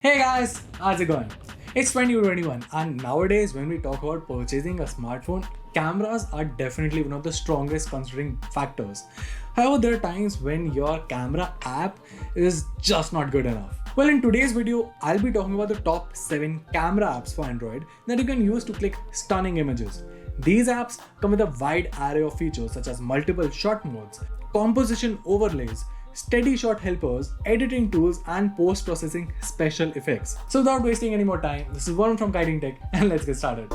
Hey guys, how's it going? It's 2021 and nowadays when we talk about purchasing a smartphone, cameras are definitely one of the strongest considering factors. However, there are times when your camera app is just not good enough. Well, in today's video, I'll be talking about the top 7 camera apps for Android that you can use to click stunning images. These apps come with a wide array of features such as multiple shot modes, composition overlays, steady shot helpers, editing tools, and post-processing special effects. So without wasting any more time, this is Varun from Guiding Tech and let's get started.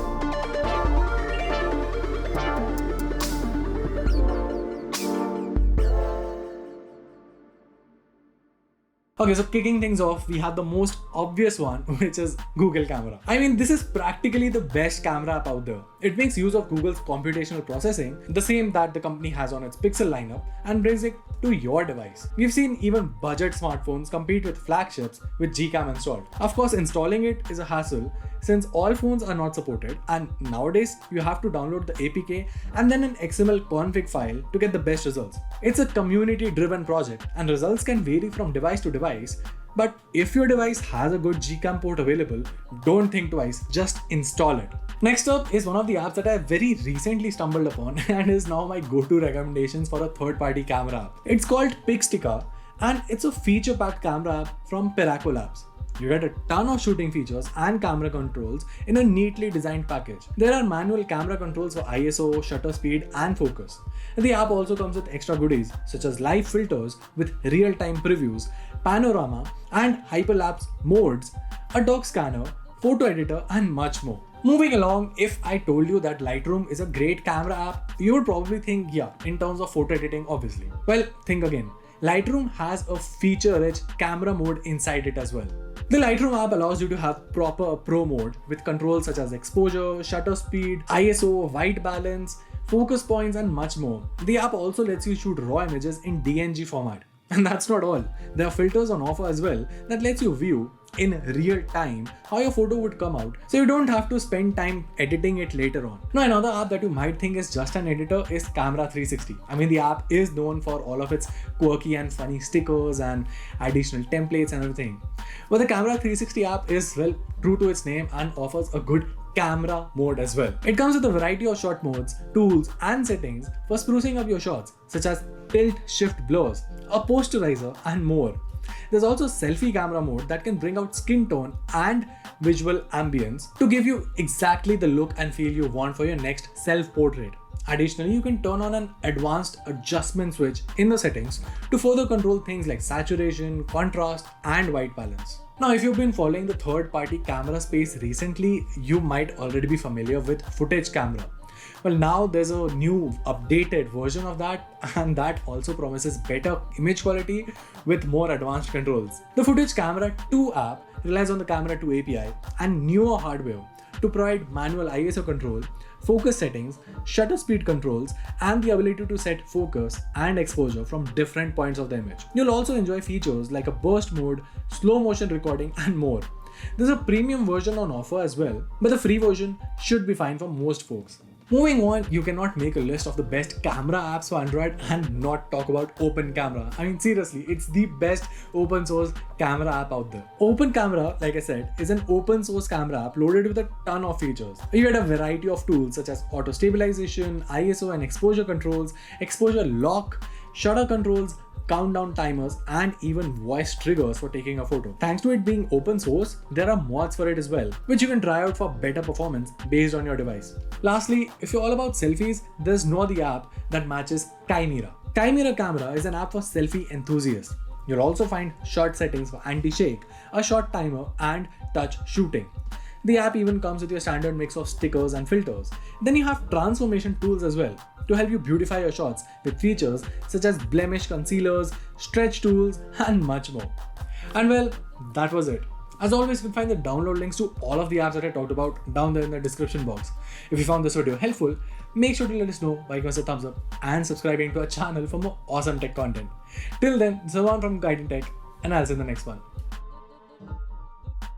Okay, so kicking things off, we have the most obvious one, which is Google Camera. I mean, this is practically the best camera app out there. It makes use of Google's computational processing, the same that the company has on its Pixel lineup, and brings it to your device. We've seen even budget smartphones compete with flagships with Gcam installed. Of course, installing it is a hassle since all phones are not supported, and nowadays you have to download the APK and then an XML config file to get the best results. It's a community-driven project and results can vary from device to device, but if your device has a good Gcam port available, don't think twice, just install it. Next up is one of the apps that I very recently stumbled upon and is now my go-to recommendations for a third-party camera app. It's called Pixtika and it's a feature-packed camera app from Peraco Labs. You get a ton of shooting features and camera controls in a neatly designed package. There are manual camera controls for ISO, shutter speed, and focus. The app also comes with extra goodies such as live filters with real-time previews, panorama and hyperlapse modes, a dock scanner, photo editor, and much more. Moving along, if I told you that Lightroom is a great camera app, you would probably think, yeah, in terms of photo editing, obviously. Well, think again. Lightroom has a feature-rich camera mode inside it as well. The Lightroom app allows you to have proper pro mode with controls such as exposure, shutter speed, ISO, white balance, focus points, and much more. The app also lets you shoot raw images in DNG format. And that's not all. There are filters on offer as well that lets you view in real time how your photo would come out, so you don't have to spend time editing it later on. Now, another app that you might think is just an editor is Camera 360. I mean, the app is known for all of its quirky and funny stickers and additional templates and everything. But the Camera 360 app is, well, true to its name and offers a good camera mode as well. It comes with a variety of shot modes, tools, and settings for sprucing up your shots, such as tilt shift blurs, a posterizer, and more. There's also selfie camera mode that can bring out skin tone and visual ambience to give you exactly the look and feel you want for your next self-portrait. Additionally, you can turn on an advanced adjustment switch in the settings to further control things like saturation, contrast, and white balance. Now, if you've been following the third-party camera space recently, you might already be familiar with Footage Camera. Well, now there's a new updated version of that, and that also promises better image quality with more advanced controls. The Footage Camera 2 app relies on the Camera 2 API and newer hardware to provide manual ISO control, focus settings, shutter speed controls, and the ability to set focus and exposure from different points of the image. You'll also enjoy features like a burst mode, slow motion recording, and more. There's a premium version on offer as well, but the free version should be fine for most folks. Moving on, you cannot make a list of the best camera apps for Android and not talk about Open Camera. I mean, seriously, it's the best open source camera app out there. Open Camera, like I said, is an open source camera app loaded with a ton of features. You get a variety of tools such as auto stabilization, ISO and exposure controls, exposure lock, shutter controls, countdown timers, and even voice triggers for taking a photo. Thanks to it being open source, there are mods for it as well, which you can try out for better performance based on your device. Lastly, if you're all about selfies, there's no other app that matches Kymera. Kymera Camera is an app for selfie enthusiasts. You'll also find shot settings for anti-shake, a shot timer, and touch shooting. The app even comes with your standard mix of stickers and filters. Then you have transformation tools as well to help you beautify your shots with features such as blemish concealers, stretch tools, and much more. And well, that was it. As always, you can find the download links to all of the apps that I talked about down there in the description box. If you found this video helpful, make sure to let us know by giving us a thumbs up and subscribing to our channel for more awesome tech content. Till then, this is Varun from Guiding Tech, and I'll see you in the next one.